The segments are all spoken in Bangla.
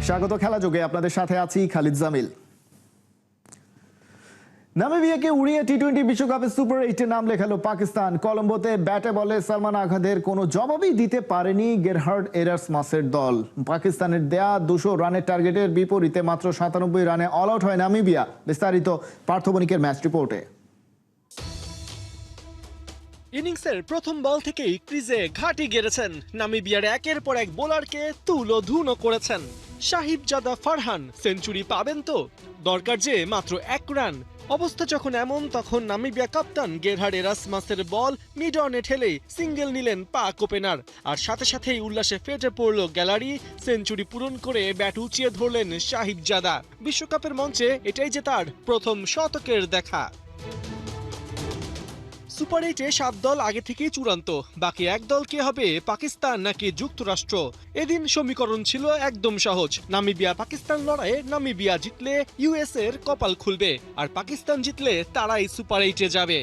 স্বাগত খেলা যোগে, আপনাদের সাথে আছি খালিদ জামিল। নামিবিয়াকে উড়িয়ে টি-20 বিশ্বকাপে সুপার 8-এ নাম লেখালো পাকিস্তান। কলম্বোতে ব্যাটে বলে সালমান আঘাদের কোনো জবাবই দিতে পারেনি গেরহার্ড এরাসমাসের দল। পাকিস্তানের দেয়া 200 রানের টার্গেটের বিপরীতে মাত্র 97 রানে অল আউট হয় নামিবিয়া। বিস্তারিত পার্থ বণিকের ম্যাচ রিপোর্টে। ইনিংসের প্রথম বল থেকেই ক্রিজে ঘাঁটি গেড়েছেন নামিবিয়ার একের পর এক বোলারকে তুলোধুনো করেছেন। সাহিবজাদা ফারহান সেঞ্চুরি পাবেন তো, দরকার যে মাত্র 1 রান। অবস্থা যখন এমন, তখন নামিবিয়া কাপ্তান গেরহার্ড এরাসমাসের বল মিড অনে ঠেলেই সিঙ্গেল নিলেন পাক ওপেনার, আর সাথে সাথেই উল্লাসে ফেটে পড়ল গ্যালারি। সেঞ্চুরি পূরণ করে ব্যাট উঁচিয়ে ধরলেন সাহিবজাদা। বিশ্বকাপের মঞ্চে এটাই যে তার প্রথম শতকের দেখা। সুপার 8-এ 7 দল আগে থেকেই চূড়ান্ত, বাকি 1 দল কে হবে, পাকিস্তান নাকি যুক্তরাষ্ট্র? এদিন সমীকরণ ছিল একদম সহজ। নামিবিয়া পাকিস্তান লড়াইয়ে নামিবিয়া জিতলে ইউএস এর কপাল খুলবে, আর পাকিস্তান জিতলে তারাই সুপার 8-এ যাবে।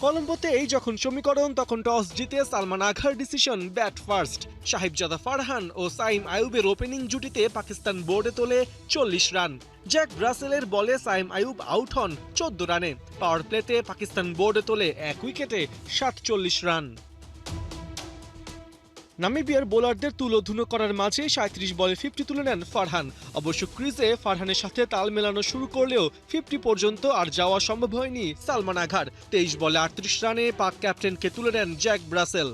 কলম্বোতে এই যখন সমীকরণ, তখন টস জিতে সালমান আঘার decision bat first. Sahibzada Farhan ও সাইম আইয়ুবের ওপেনিং জুটিতে পাকিস্তান বোর্ডে তোলে 40 রান। জ্যাক ব্রাসেলের বলে সাইম আইয়ুব আউট হন 14 রানে। পাওয়ার প্লেতে পাকিস্তান বোর্ডে তোলে 1 উইকেটে 47 রান। নামিবিয়ার বোলারদের তুলোধুনো করার মাঝে 37 বলে 50 তুলে নেন ফারহান। অবশ্য ক্রিজে ফারহানের সাথে তাল মেলানো শুরু করলেও 50 পর্যন্ত আর যাওয়া সম্ভব হয়নি সালমান আঘার। 23 বলে 38 রানে পাক ক্যাপ্টেনকে তুলে নেন জ্যাক ব্রাসেল।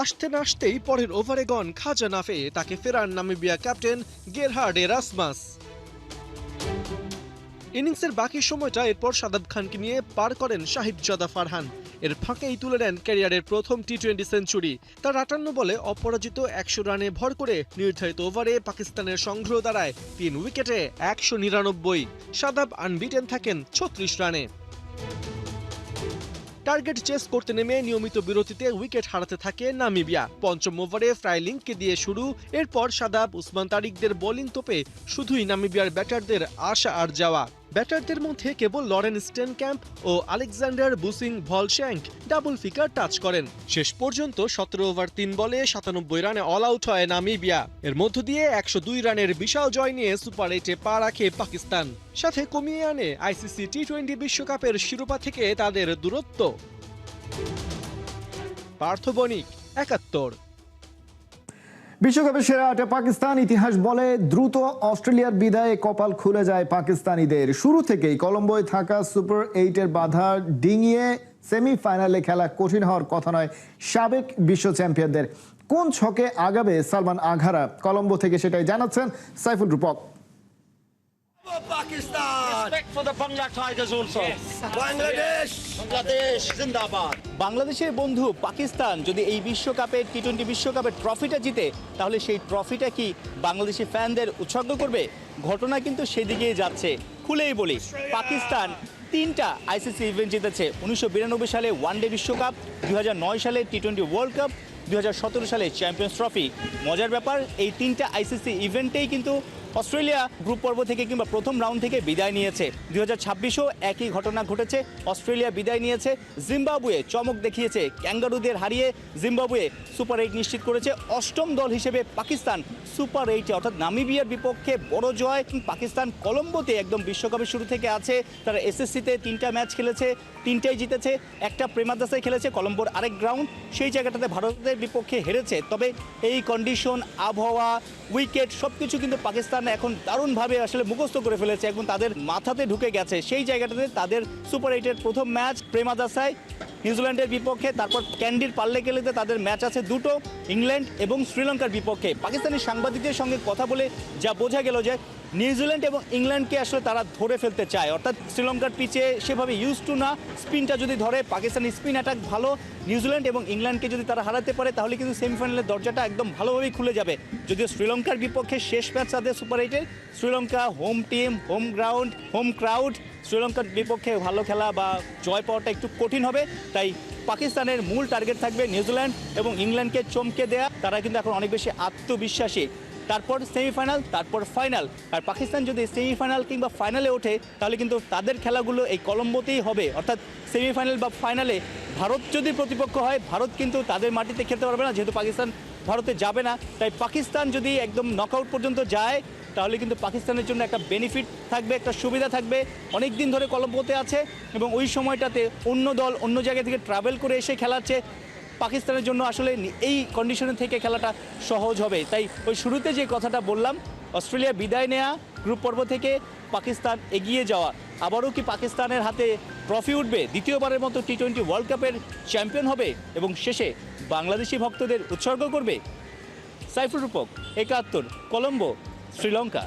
আসতে না আসতেই পরের ওভারে গন খাজা নাফে, তাকে ফেরান নামিবিয়া ক্যাপ্টেন গেরহার্ড এরাসমাস। ইনিংসের বাকি সময়টা এরপর শাদাব খানকে নিয়ে পার করেন সাহিবজাদা ফারহান। এর ফাঁকেই তুলে নেন ক্যারিয়ারের প্রথম টি-20 সেঞ্চুরি। তার 58 বলে অপরাজিত 100 রানে ভর করে নির্ধারিত ওভারে পাকিস্তানের সংগ্রহ দাঁড়ায় 3 উইকেটে 199। শাদাব আনবিটেন থাকেন 36 রানে। টার্গেট চেস করতে নেমে নিয়মিত বিরতিতে উইকেট হারাতে থাকে নামিবিয়া। পঞ্চম ওভারে ফ্রাইলিংকে দিয়ে শুরু, এরপর শাদাব উসমান তারিকদের বোলিং তোপে শুধুই নামিবিয়ার ব্যাটারদের আসা আর যাওয়া। ব্যাটারদের মধ্যে কেবল লরেন স্টেনক্যাম্প ও আলেকজান্ডার বুসিং ভলশ্যাঙ্ক ডাবল ফিকার টাচ করেন। শেষ পর্যন্ত 17 ওভার 3 বলে 97 রানে অল আউট হয় নামিবিয়া। এর মধ্য দিয়ে 102 রানের বিশাল জয় নিয়ে সুপার 8-এ পা রাখে পাকিস্তান। সাথে কমিয়ে আনে আইসিসি টি-20 বিশ্বকাপের শিরোপা থেকে তাদের দূরত্ব। পার্থ বণিক, 71। বিশ্বকাপের সেরা 8-এ পাকিস্তান। ইতিহাস বলে দ্রুত অস্ট্রেলিয়ার বিদায়ে কপাল খুলে যায় পাকিস্তানিদের। শুরু থেকেই কলম্বোয় থাকা সুপার 8-এর বাধা ডিঙিয়ে সেমিফাইনালে খেলা কঠিন হওয়ার কথা নয় সাবেক বিশ্ব চ্যাম্পিয়নদের। কোন ছকে আগাবে সালমান আঘারা, কলম্বো থেকে সেটাই জানাচ্ছেন সাইফুল রূপক। বাংলাদেশের বন্ধু পাকিস্তান যদি এই বিশ্বকাপে টি-20 বিশ্বকাপের ট্রফিটা জিতে, তাহলে সেই ট্রফিটা কি বাংলাদেশি ফ্যানদের উৎসর্গ করবে? ঘটনা কিন্তু সেদিকেই যাচ্ছে। খুলেই বলি, পাকিস্তান 3টা আইসিসি ইভেন্ট জিতেছে। 1992 সালে ওয়ানডে বিশ্বকাপ, 2009 সালে টি-20 ওয়ার্ল্ড কাপ, 2017 সালে চ্যাম্পিয়ন্স ট্রফি। মজার ব্যাপার, এই 3টা আইসিসি ইভেন্টেই কিন্তু অস্ট্রেলিয়া গ্রুপ পর্ব থেকে কিংবা প্রথম রাউন্ড থেকে বিদায় নিয়েছে। 2026-ও একই ঘটনা ঘটেছে, অস্ট্রেলিয়া বিদায় নিয়েছে। জিম্বাবুয়ে চমক দেখিয়েছে, ক্যাঙ্গারুদের হারিয়ে জিম্বাবুয়ে সুপার 8 নিশ্চিত করেছে। 8ম দল হিসেবে পাকিস্তান সুপার 8-এ অর্থাৎ নামিবিয়ার বিপক্ষে বড় জয়। পাকিস্তান কলম্বোতে একদম বিশ্বকাপের শুরু থেকে আছে। তারা এসএসসিতে 3টা ম্যাচ খেলেছে, 3টাই জিতেছে। একটা প্রেমাদাসায় খেলেছে, কলম্বোর আরেক গ্রাউন্ড, সেই জায়গাটাতে ভারতের বিপক্ষে হেরেছে। তবে এই কন্ডিশন, আবহাওয়া, উইকেট সবকিছু কিন্তু পাকিস্তান এখন দারুণভাবে আসলে মুখস্থ করে ফেলেছে, এখন তাদের মাথাতে ঢুকে গেছে। সেই জায়গাটাতে তাদের সুপার 8-এর প্রথম ম্যাচ প্রেমাদাসায় নিউজিল্যান্ডের বিপক্ষে, তারপর ক্যান্ডির পাল্লে গেলেতে তাদের ম্যাচ আছে 2টো, ইংল্যান্ড এবং শ্রীলঙ্কার বিপক্ষে। পাকিস্তানি সাংবাদিকদের সঙ্গে কথা বলে যা বোঝা গেল যে নিউজিল্যান্ড এবং ইংল্যান্ডকে আসলে তারা ধরে ফেলতে চায়, অর্থাৎ শ্রীলঙ্কার পিচে সেভাবে ইউজ টু না। স্পিনটা যদি ধরে, পাকিস্তানি স্পিন অ্যাটাক ভালো, নিউজিল্যান্ড এবং ইংল্যান্ডকে যদি তারা হারাতে পারে, তাহলে কিন্তু সেমিফাইনালের দরজাটা একদম ভালোভাবেই খুলে যাবে। যদিও শ্রীলঙ্কার বিপক্ষে শেষ ম্যাচ তাদের সুপার 8-এর, Sri Lanka home team, home ground, home crowd, শ্রীলঙ্কার বিপক্ষে ভালো খেলা বা জয় পাওয়াটা একটু কঠিন হবে। তাই পাকিস্তানের মূল টার্গেট থাকবে নিউজিল্যান্ড এবং ইংল্যান্ডকে চমকে দেয়া। তারা কিন্তু এখন অনেক বেশি আত্মবিশ্বাসী। তারপর সেমিফাইনাল, তারপর ফাইনাল। আর পাকিস্তান যদি সেমিফাইনাল কিংবা ফাইনালে ওঠে, তাহলে কিন্তু তাদের খেলাগুলো এই কলম্বোতেই হবে। অর্থাৎ সেমিফাইনাল বা ফাইনালে ভারত যদি প্রতিপক্ষ হয়, ভারত কিন্তু তাদের মাটিতে খেলতে পারবে না, যেহেতু পাকিস্তান ভারতে যাবে না। তাই পাকিস্তান যদি একদম নকআউট পর্যন্ত যায় তাহলে কিন্তু পাকিস্তানের জন্য একটা বেনিফিট থাকবে, একটা সুবিধা থাকবে। অনেক দিন ধরে কলম্বোতে আছে এবং ওই সময়টাতে অন্য দল অন্য জায়গা থেকে ট্রাভেল করে এসে খেলাচ্ছে। পাকিস্তানের জন্য আসলে এই কন্ডিশনে থেকে খেলাটা সহজ হবে। তাই ওই শুরুতে যে কথাটা বললাম, অস্ট্রেলিয়া বিদায় নেওয়া, গ্রুপ পর্ব থেকে পাকিস্তান এগিয়ে যাওয়া, আবারও কি পাকিস্তানের হাতে ট্রফি উঠবে, দ্বিতীয়বারের মতো টি-20 ওয়ার্ল্ড কাপের চ্যাম্পিয়ন হবে এবং শেষে বাংলাদেশি ভক্তদের উৎসর্গ করবে? সাইফুর রূপক, ৭১, কলম্বো, শ্রীলঙ্কা।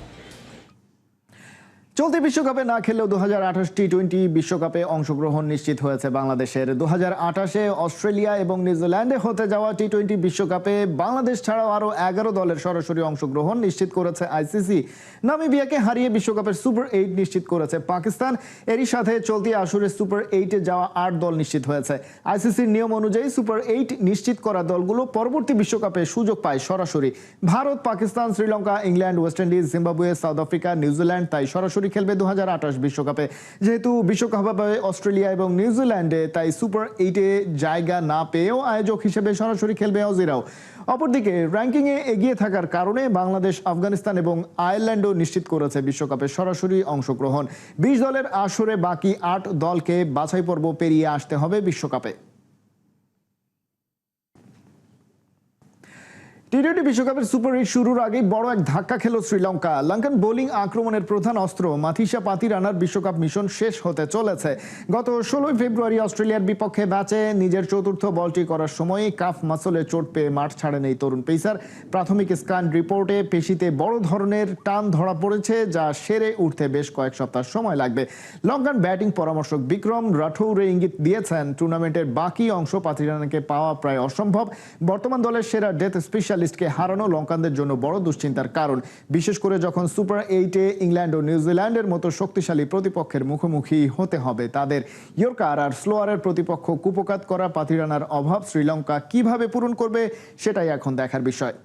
চলতি বিশ্বকাপে না খেললেও 2028 টি-20 বিশ্বকাপে অংশগ্রহণ নিশ্চিত হয়েছে বাংলাদেশের। 2028-এ অস্ট্রেলিয়া এবং নিউজিল্যান্ডে হতে যাওয়া টি-20 বিশ্বকাপে বাংলাদেশ ছাড়াও আরও 11 দলের সরাসরি অংশগ্রহণ নিশ্চিত করেছে আইসিসি। নামিবিয়াকে হারিয়ে বিশ্বকাপের সুপার 8 নিশ্চিত করেছে পাকিস্তান। এরই সাথে চলতি আসরে সুপার 8-এ যাওয়া 8 দল নিশ্চিত হয়েছে। আইসিসির নিয়ম অনুযায়ী সুপার 8 নিশ্চিত করা দলগুলো পরবর্তী বিশ্বকাপে সুযোগ পায় সরাসরি। Bharat, Pakistan, Sri Lanka, England, West Indies, Zimbabwe, south Africa, New Zealand তাই সরাসরি খেলবে 2028 বিশ্বকাপে। যেহেতু বিশ্বকাপ হবে অস্ট্রেলিয়া এবং নিউজিল্যান্ডে, তাই সুপার 8-এ জায়গা না পেয়েও আয়োজক হিসেবে সরাসরি খেলবে অজিরাও। অপরদিকে র্যাঙ্কিংয়ে এগিয়ে থাকার কারণে বাংলাদেশ, আফগানিস্তান এবং আয়ারল্যান্ডও নিশ্চিত করেছে বিশ্বকাপে সরাসরি অংশগ্রহণ। 20 দলের আসরে বাকি 8 দলকে বাছাই পর্ব পেরিয়ে আসতে হবে বিশ্বকাপে। টি-20 বিশ্বকাপের সুপার 8 শুরুর আগেই বড় এক ধাক্কা খেল শ্রীলঙ্কা। লঙ্কান বোলিং আক্রমণের প্রধান অস্ত্র মাথিসা পাতিরানার বিশ্বকাপ মিশন শেষ হতে চলেছে। গত 16 ফেব্রুয়ারি অস্ট্রেলিয়ার বিপক্ষে ম্যাচে নিজের চতুর্থ বলটি করার সময় কাফ মাসলে চোট পেয়ে মাঠ ছাড়েন এই তরুণ পেসার। প্রাথমিক স্ক্যান রিপোর্টে পেশিতে বড় ধরনের টান ধরা পড়েছে, যা সেরে উঠতে বেশ কয়েক সপ্তাহ সময় লাগবে। লঙ্কান ব্যাটিং পরামর্শক বিক্রম রাঠৌরে ইঙ্গিত দিয়েছেন, টুর্নামেন্টের বাকি অংশ পাতিরানাকে পাওয়া প্রায় অসম্ভব। বর্তমান দলের সেরা ডেথ স্পেশালিস্টকে হারানো লঙ্কানদের জন্য বড় দুশ্চিন্তার কারণ, বিশেষ করে যখন সুপার 8-এ ইংল্যান্ড ও নিউজিল্যান্ডের মতো শক্তিশালী প্রতিপক্ষের মুখোমুখি হতে হবে তাদের। ইয়র্কার আর স্লোয়ারের প্রতিপক্ষ কুপকাত করা পাতিরানার অভাব শ্রীলঙ্কা কিভাবে পূরণ করবে, সেটাই এখন দেখার বিষয়।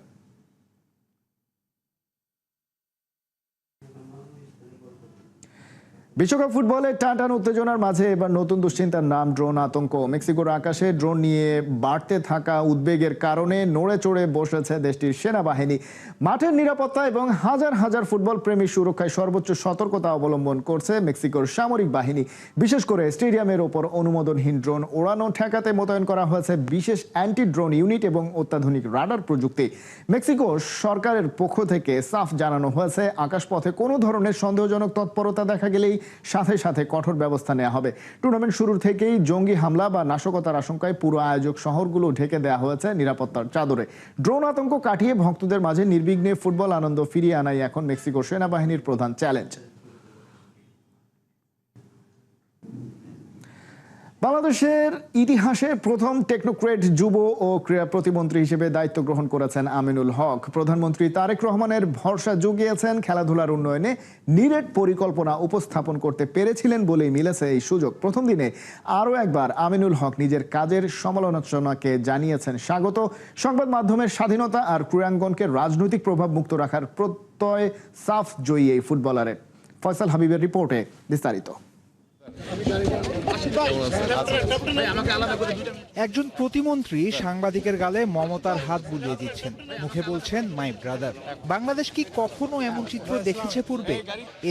বিশ্বকাপ ফুটবলে টানটান উত্তেজনার মাঝে এবার নতুন দুশ্চিন্তার নাম ড্রোন আতঙ্ক। মেক্সিকোর আকাশে ড্রোন নিয়ে বাড়তে থাকা উদ্বেগের কারণে নড়ে চড়ে বসেছে দেশটির সেনাবাহিনী। মাঠের নিরাপত্তা এবং হাজার হাজার ফুটবল প্রেমী সুরক্ষায় সর্বোচ্চ সতর্কতা অবলম্বন করছে মেক্সিকোর সামরিক বাহিনী। বিশেষ করে স্টেডিয়ামের ওপর অনুমোদনহীন ড্রোন ওড়ানো ঠেকাতে মোতায়েন করা হয়েছে বিশেষ অ্যান্টি ড্রোন ইউনিট এবং অত্যাধুনিক রাডার প্রযুক্তি। মেক্সিকো সরকারের পক্ষ থেকে সাফ জানানো হয়েছে, আকাশপথে কোনো ধরনের সন্দেহজনক তৎপরতা দেখা গেলেই সাথে সাথে কঠোর ব্যবস্থা নেওয়া হবে। টুর্নামেন্ট শুরুর থেকেই জঙ্গি হামলা বা নাশকতার আশঙ্কায় পুরো আয়োজক শহরগুলো ঢেকে দেওয়া হয়েছে নিরাপত্তার চাদরে। ড্রোন আতঙ্ক কাটিয়ে ভক্তদের মাঝে নির্বিঘ্নে ফুটবল আনন্দ ফিরিয়ে আনাই এখন মেক্সিকো সেনাবাহিনীর প্রধান চ্যালেঞ্জ। বাংলাদেশের ইতিহাসে প্রথম টেকনোক্রেট যুব ও ক্রীড়া প্রতিমন্ত্রী হিসেবে দায়িত্ব গ্রহণ করেছেন আমিনুল হক। প্রধানমন্ত্রী তারেক রহমানের ভরসা জুগিয়েছেন, খেলাধুলার উন্নয়নে নিরেট পরিকল্পনা উপস্থাপন করতে পেরেছিলেন বলেই মিলেছে এই সুযোগ। প্রথম দিনে আরও একবার আমিনুল হক নিজের কাজের সমালোচনাকে জানিয়েছেন স্বাগত। সংবাদ মাধ্যমের স্বাধীনতা আর ক্রীড়াঙ্গনকে রাজনৈতিক প্রভাব মুক্ত রাখার প্রত্যয় সাফ জয়ী এই ফুটবলারের। ফয়সাল হাবিবের রিপোর্টে বিস্তারিত। একজন প্রতিমন্ত্রী সাংবাদিকের গালে মমতার হাত বুলিয়ে দিচ্ছেন, মুখে বলছেন মাই ব্রাদার। বাংলাদেশ কি কখনো এমন চিত্র দেখেছে পূর্বে?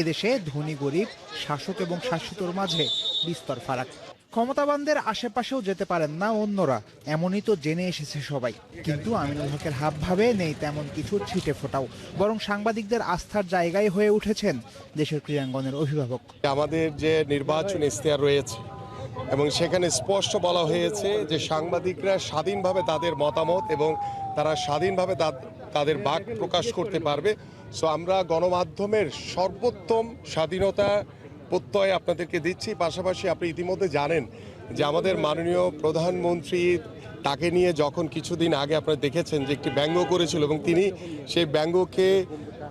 এদেশে ধনী গরিব, শাসক এবং শাসিতর মাঝে বিস্তর ফারাক। ক্ষমতাবানদের আশেপাশেও যেতে পারেন না অন্যরা, এমনই তো জেনে এসেছে সবাই। কিন্তু আমিনুল হকের হাবভাবে নেই তেমন কিছু ছিটে ফোটাও, বরং সাংবাদিকদের আস্থার জায়গায় হয়ে উঠেছেন দেশের ক্রীড়াঙ্গনের অভিভাবক। আমাদের যে নির্বাচন ইশতেহার রয়েছে এবং সেখানে স্পষ্ট বলা হয়েছে যে সাংবাদিকরা স্বাধীনভাবে তাদের মতামত এবং তারা স্বাধীনভাবে তাদের বাক প্রকাশ করতে পারবে। সো আমরা গণমাধ্যমের সর্বোত্তম স্বাধীনতা প্রত্যয় আপনাদেরকে দিচ্ছি। পাশাপাশি আপনি ইতিমধ্যে জানেন যে আমাদের মাননীয় প্রধানমন্ত্রী তাকে নিয়ে যখন কিছুদিন আগে আপনারা দেখেছেন যে একটি ব্যঙ্গ করেছিল এবং তিনি সেই ব্যঙ্গকে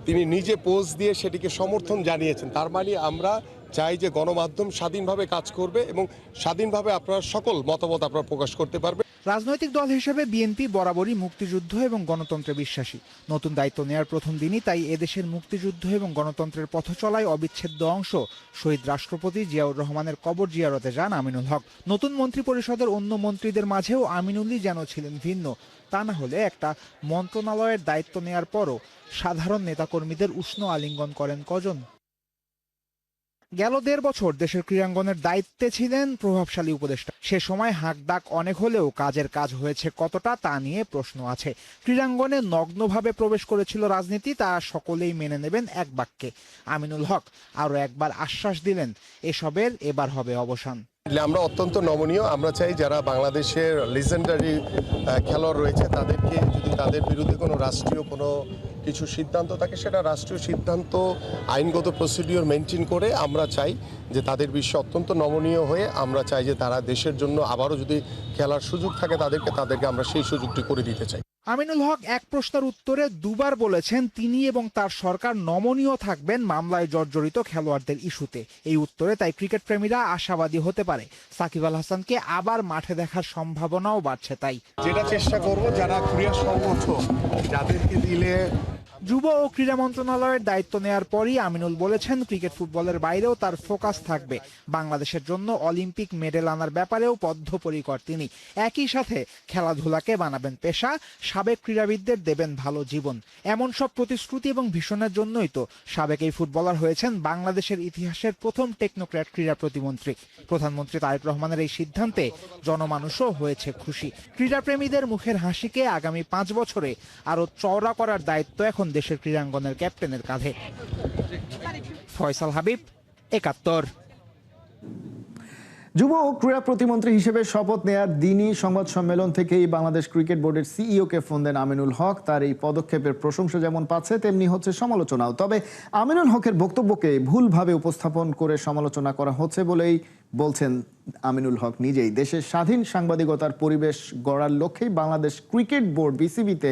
তিনি নিজে পোস্ট দিয়ে সেটিকে সমর্থন জানিয়েছেন। তার মানে আমরা চাই যে গণমাধ্যম স্বাধীনভাবে কাজ করবে এবং স্বাধীনভাবে আপনার সকল মতামত আপনারা প্রকাশ করতে পারবে। রাজনৈতিক দল হিসেবে বিএনপি বরাবরই মুক্তিযুদ্ধ এবং গণতন্ত্রে বিশ্বাসী। নতুন দায়িত্ব নেয়ার প্রথম দিনই তাই এদেশের মুক্তিযুদ্ধ এবং গণতন্ত্রের পথ চলায় অবিচ্ছেদ্য অংশ শহীদ রাষ্ট্রপতি জিয়াউর রহমানের কবর জিয়ারতে যান আমিনুল হক। নতুন মন্ত্রিপরিষদের অন্য মন্ত্রীদের মাঝেও আমিনুলই যেন ছিলেন ভিন্ন। তা না হলে একটা মন্ত্রণালয়ের দায়িত্ব নেয়ার পরও সাধারণ নেতাকর্মীদের উষ্ণ আলিঙ্গন করেন কজন? গেল ১.৫ বছর দেশের ক্রীড়াঙ্গনের দায়িত্বে ছিলেন প্রভাবশালী উপদেষ্টা। সে সময় হাঁকডাক অনেক হলেও কাজের কাজ হয়েছে কতটা তা নিয়ে প্রশ্ন আছে। ক্রীড়াঙ্গনে নগ্নভাবে প্রবেশ করেছিল রাজনীতি, তা সকলেই মেনে নেবেন এক বাক্যে। আমিনুল হক আরও একবার আশ্বাস দিলেন এসবের এবার হবে অবসান। আমরা অত্যন্ত নমনীয়। আমরা চাই যারা বাংলাদেশের লিজেন্ডারি খেলোয়াড় রয়েছে তাদেরকে, যদি তাদের বিরুদ্ধে কোনো রাষ্ট্রীয় কোনো কিছু সিদ্ধান্ত থাকে, সেটা রাষ্ট্রীয় সিদ্ধান্ত আইনগত প্রসিডিওর মেনটেন করে আমরা চাই যে তাদের বিষয়ে অত্যন্ত নমনীয় হয়ে আমরা চাই যে তারা দেশের জন্য আবারও যদি খেলার সুযোগ থাকে তাদেরকে আমরা সেই সুযোগটি করে দিতে চাই। আমিনুল হক এক প্রশ্নের উত্তরে দুবার বলেছেন তিনি এবং তার সরকার নমনীয় থাকবেন মামলায় জর্জরিত খেলোয়াড়দের ইস্যুতে। এই উত্তরে তাই ক্রিকেট প্রেমীরা আশাবাদী হতে পারে। সাকিব আল হাসানকে আবার মাঠে দেখার সম্ভাবনাও বাড়ছে। তাই যেটা চেষ্টা করব, যারা ক্রীড়া সংগঠন যাদেরকে দিলে যুব ও ক্রীড়া মন্ত্রণালয়ের দায়িত্ব নেয়ার পরই আমিনুল বলেছেন ক্রিকেট ফুটবলের বাইরেও তার ফোকাস থাকবে। বাংলাদেশের জন্য অলিম্পিক মেডেল আনার ব্যাপারেও বদ্ধপরিকর তিনি। একই সাথে খেলাধুলাকে বানাবেন পেশা, সাবেক ক্রীড়াবিদদের দেবেন ভালো জীবন। এমন সব প্রতিশ্রুতি এবং ভীষণের জন্যই তো সাবেক এই ফুটবলার হয়েছেন বাংলাদেশের ইতিহাসের প্রথম টেকনোক্র্যাট ক্রীড়া প্রতিমন্ত্রী। প্রধানমন্ত্রী তারেক রহমানের এই সিদ্ধান্তে জনমানুষও হয়েছে খুশি। ক্রীড়াপ্রেমীদের মুখের হাসিকে আগামী ৫ বছরে আরও চওড়া করার দায়িত্ব এখন দেশের ক্রীড়াঙ্গনের ক্যাপ্টেনের কাঁধে। ফয়সাল হাবিব, ৭১। যুব ও ক্রীড়া প্রতিমন্ত্রী হিসেবে শপথ নেয়ার দিনই সংবাদ সম্মেলন থেকেই বাংলাদেশ ক্রিকেট বোর্ডের সিইওকে ফোন দেন আমিনুল হক। তার এই পদক্ষেপের প্রশংসা যেমন পাচ্ছে তেমনি হচ্ছে সমালোচনাও। তবে আমিনুল হকের বক্তব্যকে ভুলভাবে উপস্থাপন করে সমালোচনা করা হচ্ছে বলেই বলছেন আমিনুল হক নিজেই। দেশের স্বাধীন সাংবাদিকতার পরিবেশ গড়ার লক্ষ্যেই বাংলাদেশ ক্রিকেট বোর্ড বিসিবিতে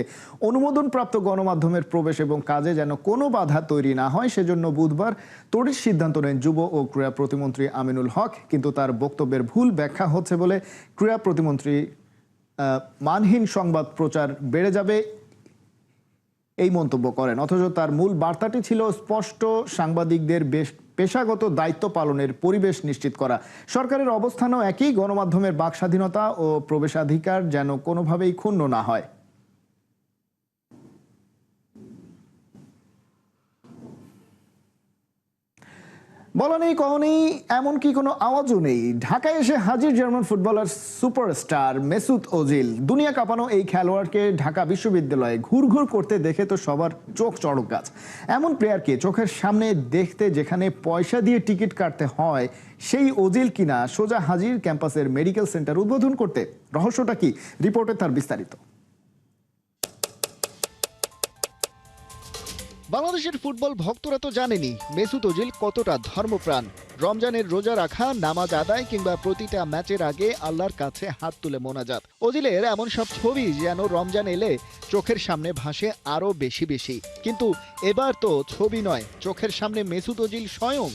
অনুমোদনপ্রাপ্ত গণমাধ্যমের প্রবেশ এবং কাজে যেন কোনো বাধা তৈরি না হয়, সেজন্য বুধবার তড়িৎ সিদ্ধান্ত নেন যুব ও ক্রীড়া প্রতিমন্ত্রী আমিনুল হক। কিন্তু তার বক্তব্যের ভুল ব্যাখ্যা হচ্ছে বলে ক্রীড়া প্রতিমন্ত্রী মানহীন সংবাদ প্রচার বেড়ে যাবে এই মন্তব্য করেন। অথচ তার মূল বার্তাটি ছিল স্পষ্ট, সাংবাদিকদের পেশাগত দায়িত্ব পালনের পরিবেশ নিশ্চিত করা। সরকারের অবস্থানও একই, গণমাধ্যমের বাক স্বাধীনতা ও প্রবেশাধিকার যেন কোনোভাবেই ক্ষুণ্ণ না হয়। বলা নেই কহ নেই, এমনকি কোনো আওয়াজও নেই। ঢাকায় এসে হাজির German footballer superstar Mesut Ozil. দুনিয়া কাঁপানো এই খেলোয়াড়কে ঢাকা বিশ্ববিদ্যালয়ে ঘুরঘুর করতে দেখে তো সবার চোখ চড়ক গাছ। এমন প্লেয়ারকে চোখের সামনে দেখতে যেখানে পয়সা দিয়ে টিকিট কাটতে হয়, সেই ওজিল কিনা সোজা হাজির ক্যাম্পাসের মেডিকেল সেন্টার উদ্বোধন করতে। রহস্যটা কি? রিপোর্টে তার বিস্তারিত। বাংলাদেশের ফুটবল ভক্তরা তো জানেনি মেসুত ওজিল কতটা ধর্মপ্রাণ। রমজানের রোজা রাখা, নামাজ আদায় কিংবা প্রতিটা ম্যাচের আগে আল্লাহর কাছে হাত তুলে মোনাজাত। ওজিলের এমন সব ছবি যেন রমজান এলে চোখের সামনে ভাসে আরো বেশি বেশি। কিন্তু এবার তো ছবি নয়, চোখের সামনে মেসুত ওজিল স্বয়ং।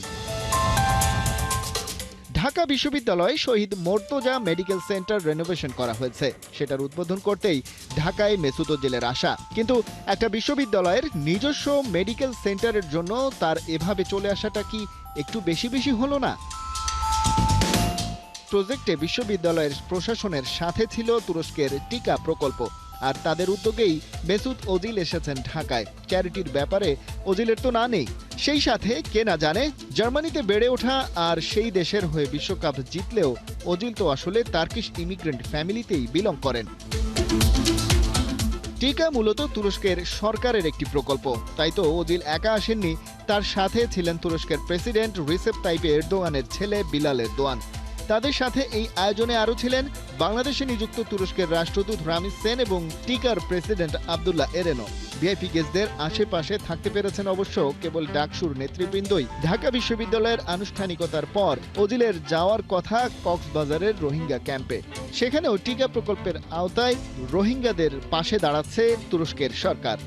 ঢাকা বিশ্ববিদ্যালয়ে শহীদ মোর্তজা মেডিকেল সেন্টার রেনোভেশন করা হয়েছে। সেটার উদ্বোধন করতেই ঢাকায় মেসুত ওজিলের আসা। কিন্তু একটা বিশ্ববিদ্যালয়ের নিজস্ব মেডিকেল সেন্টারের জন্য তার এভাবে চলে আসাটা কি একটু বেশি বেশি হলো না? প্রজেক্টে বিশ্ববিদ্যালয়ের প্রশাসনের সাথে ছিল তুরস্কের টিকা প্রকল্প, আর তাদের উদ্যোগেই মেসুত ওজিল এসেছেন ঢাকায়। চ্যারিটির ব্যাপারে ওজিলের তো না নেই। সেই সাথে কে না জানে, জার্মানিতে বেড়ে ওঠা আর সেই দেশের হয়ে বিশ্বকাপ জিতলেও ওজিল তো আসলে টার্কিশ ইমিগ্রেন্ট ফ্যামিলিতেই বিলং করেন। টিকা মূলত তুরস্কের সরকারের একটি প্রকল্প, তাই তো ওজিল একা আসেননি, তার সাথে ছিলেন তুরস্কের প্রেসিডেন্ট রিসেপ তাইপ এরদোয়ানের ছেলে বিলাল এরদোয়ান। তাদের সাথে এই আয়োজনে আরও ছিলেন বাংলাদেশে নিযুক্ত তুরস্কের রাষ্ট্রদূত রামিজ সেন এবং টিকার প্রেসিডেন্ট আব্দুল্লাহ এরেনো। ভিআইপি গেস্টদের আশেপাশে থাকতে পেরেছেন অবশ্য কেবল ডাকসুর নেতৃবৃন্দই। ঢাকা বিশ্ববিদ্যালয়ের আনুষ্ঠানিকতার পর ওজিলের যাওয়ার কথা কক্সবাজারের রোহিঙ্গা ক্যাম্পে। সেখানেও টিকা প্রকল্পের আওতায় রোহিঙ্গাদের পাশে দাঁড়াচ্ছে তুরস্কের সরকার।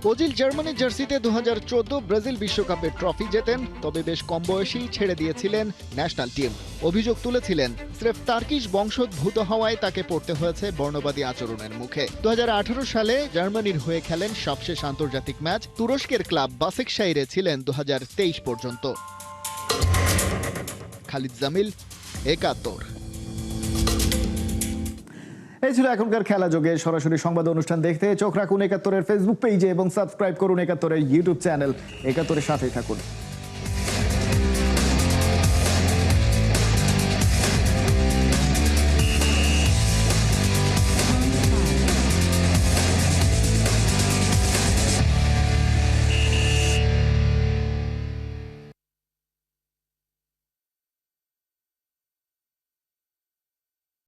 ওজিল জার্মানির জার্সিতে 2014 ব্রাজিল বিশ্বকাপের ট্রফি জেতেন, তবে বেশ কম বয়সেই ছেড়ে দিয়েছিলেন ন্যাশনাল টিম। অভিযোগ তুলেছিলেন স্রেফ তার্কিশ বংশোদ্ভূত হওয়ায় তাকে পড়তে হয়েছে বর্ণবাদী আচরণের মুখে। 2018 সালে জার্মানির হয়ে খেলেন সবশেষ আন্তর্জাতিক ম্যাচ। তুরস্কের ক্লাব বাসাকশাহিরে ছিলেন 2023 পর্যন্ত। খালিদ জামিল, একাত্তর। এই ছিল এখনকার খেলা যোগে। সরাসরি সংবাদ অনুষ্ঠান দেখতে চোখ রাখুন একাত্তরের ফেসবুক পেজে এবং সাবস্ক্রাইব করুন একাত্তরের ইউটিউব চ্যানেল। একাত্তরের সাথেই থাকুন।